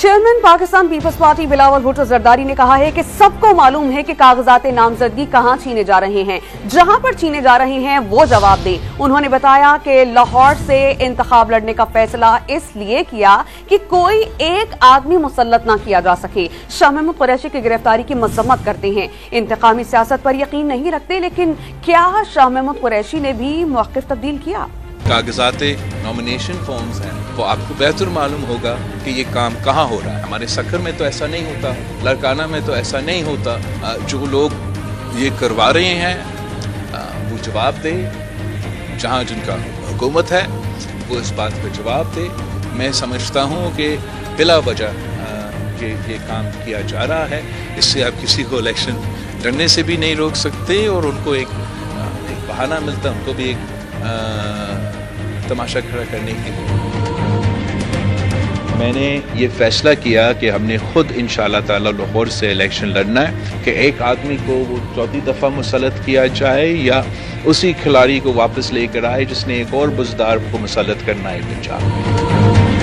Chairman Pakistan peoples party Bilawal Bhutto Zardari ने कहा है कि सबको मालूम है कि कागजात नामजदगी कहां छीने जा रहे हैं, जहां पर छीने जा रहे हैं वो जवाब दें। उन्होंने बताया कि लाहौर से इंतखाब लड़ने का फैसला इसलिए किया कि कोई एक आदमी मुसल्लत ना किया जा सके। शाह महमूद कुरैशी की गिरफ्तारी की मजम्मत करते हैं, इंतकामी सियासत पर यकीन नहीं रखते, लेकिन क्या शाह महमूद कुरैशी ने भी मौक़िफ़ तब्दील किया? कागजात नॉमिनेशन फॉर्म्स हैं, तो आपको बेहतर मालूम होगा कि ये काम कहाँ हो रहा है। हमारे सखर में तो ऐसा नहीं होता, लड़काना में तो ऐसा नहीं होता। जो लोग ये करवा रहे हैं वो जवाब दे, जहाँ जिनका हुकूमत है वो इस बात पर जवाब दे। मैं समझता हूँ कि बिला वजह ये काम किया जा रहा है, इससे आप किसी को इलेक्शन लड़ने से भी नहीं रोक सकते और उनको एक बहाना मिलता है, उनको भी एक तमाशा खड़ा करने के लिए। मैंने ये फैसला किया कि हमने खुद इंशाअल्लाह ताला लाहौर से इलेक्शन लड़ना है कि एक आदमी को वो चौथी दफ़ा मुसल्लत किया जाए या उसी खिलाड़ी को वापस लेकर आए जिसने एक और बुज़दार को मुसल्लत करना है पंजाब में।